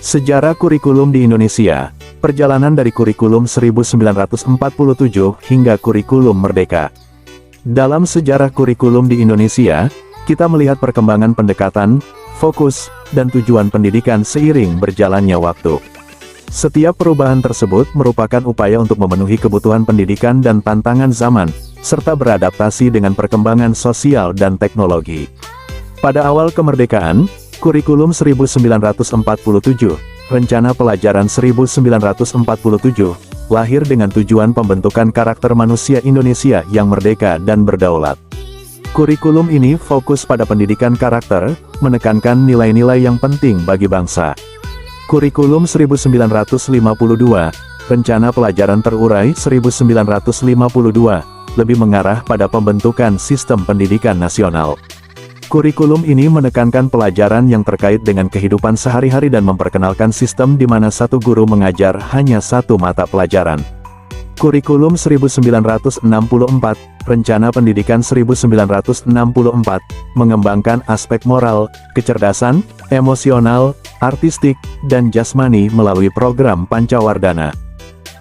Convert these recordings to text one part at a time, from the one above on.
Sejarah kurikulum di Indonesia, perjalanan dari kurikulum 1947 hingga kurikulum merdeka. Dalam sejarah kurikulum di Indonesia, kita melihat perkembangan pendekatan, fokus, dan tujuan pendidikan seiring berjalannya waktu. Setiap perubahan tersebut merupakan upaya untuk memenuhi kebutuhan pendidikan dan tantangan zaman, serta beradaptasi dengan perkembangan sosial dan teknologi. Pada awal kemerdekaan, kurikulum 1947, rencana pelajaran 1947, lahir dengan tujuan pembentukan karakter manusia Indonesia yang merdeka dan berdaulat. Kurikulum ini fokus pada pendidikan karakter, menekankan nilai-nilai yang penting bagi bangsa. Kurikulum 1952, rencana pelajaran terurai 1952, lebih mengarah pada pembentukan sistem pendidikan nasional. Kurikulum ini menekankan pelajaran yang terkait dengan kehidupan sehari-hari dan memperkenalkan sistem di mana satu guru mengajar hanya satu mata pelajaran. Kurikulum 1964, rencana pendidikan 1964, mengembangkan aspek moral, kecerdasan, emosional, artistik, dan jasmani melalui program Pancawardhana.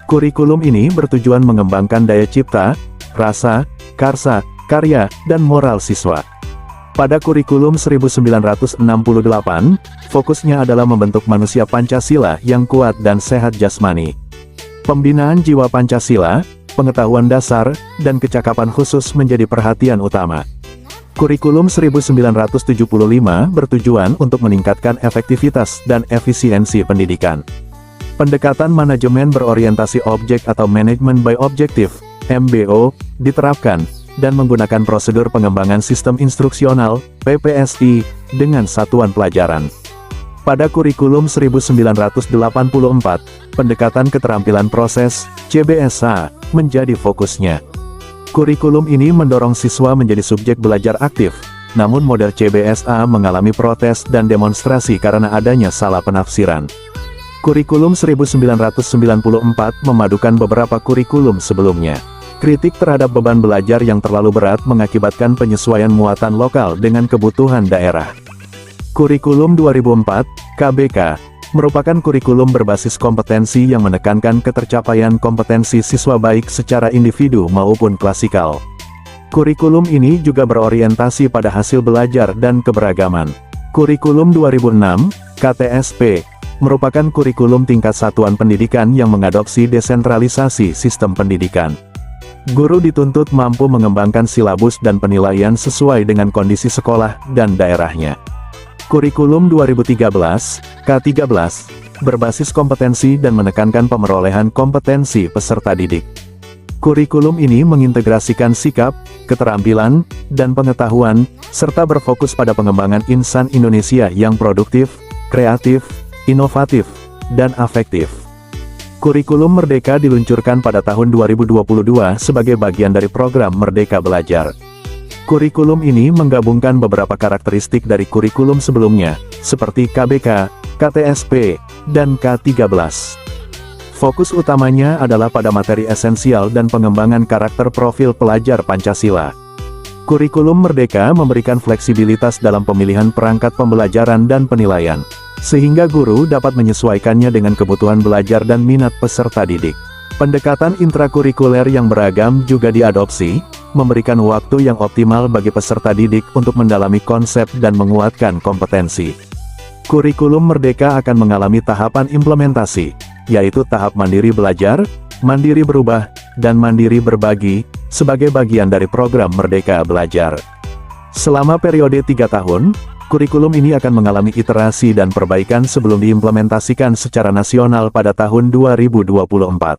Kurikulum ini bertujuan mengembangkan daya cipta, rasa, karsa, karya, dan moral siswa. Pada kurikulum 1968, fokusnya adalah membentuk manusia Pancasila yang kuat dan sehat jasmani. Pembinaan jiwa Pancasila, pengetahuan dasar, dan kecakapan khusus menjadi perhatian utama. Kurikulum 1975 bertujuan untuk meningkatkan efektivitas dan efisiensi pendidikan. Pendekatan manajemen berorientasi objek atau Management by Objective, MBO, diterapkan, dan menggunakan prosedur pengembangan sistem instruksional, PPSI, dengan satuan pelajaran. Pada kurikulum 1984, pendekatan keterampilan proses, CBSA, menjadi fokusnya. Kurikulum ini mendorong siswa menjadi subjek belajar aktif, namun model CBSA mengalami protes dan demonstrasi karena adanya salah penafsiran. Kurikulum 1994 memadukan beberapa kurikulum sebelumnya. Kritik terhadap beban belajar yang terlalu berat mengakibatkan penyesuaian muatan lokal dengan kebutuhan daerah. Kurikulum 2004, KBK, merupakan kurikulum berbasis kompetensi yang menekankan ketercapaian kompetensi siswa baik secara individu maupun klasikal. Kurikulum ini juga berorientasi pada hasil belajar dan keberagaman. Kurikulum 2006, KTSP, merupakan kurikulum tingkat satuan pendidikan yang mengadopsi desentralisasi sistem pendidikan. Guru dituntut mampu mengembangkan silabus dan penilaian sesuai dengan kondisi sekolah dan daerahnya. Kurikulum 2013, K13, berbasis kompetensi dan menekankan pemerolehan kompetensi peserta didik. Kurikulum ini mengintegrasikan sikap, keterampilan, dan pengetahuan, serta berfokus pada pengembangan insan Indonesia yang produktif, kreatif, inovatif, dan afektif. Kurikulum Merdeka diluncurkan pada tahun 2022 sebagai bagian dari program Merdeka Belajar. Kurikulum ini menggabungkan beberapa karakteristik dari kurikulum sebelumnya, seperti KBK, KTSP, dan K13. Fokus utamanya adalah pada materi esensial dan pengembangan karakter profil pelajar Pancasila. Kurikulum Merdeka memberikan fleksibilitas dalam pemilihan perangkat pembelajaran dan penilaian, sehingga guru dapat menyesuaikannya dengan kebutuhan belajar dan minat peserta didik. Pendekatan intrakurikuler yang beragam juga diadopsi, memberikan waktu yang optimal bagi peserta didik untuk mendalami konsep dan menguatkan kompetensi. Kurikulum Merdeka akan mengalami tahapan implementasi, yaitu tahap mandiri belajar, mandiri berubah, dan mandiri berbagi, sebagai bagian dari program Merdeka Belajar. Selama periode 3 tahun, kurikulum ini akan mengalami iterasi dan perbaikan sebelum diimplementasikan secara nasional pada tahun 2024.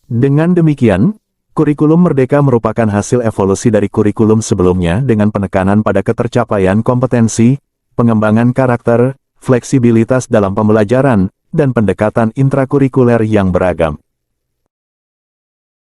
Dengan demikian, kurikulum Merdeka merupakan hasil evolusi dari kurikulum sebelumnya dengan penekanan pada ketercapaian kompetensi, pengembangan karakter, fleksibilitas dalam pembelajaran, dan pendekatan intrakurikuler yang beragam.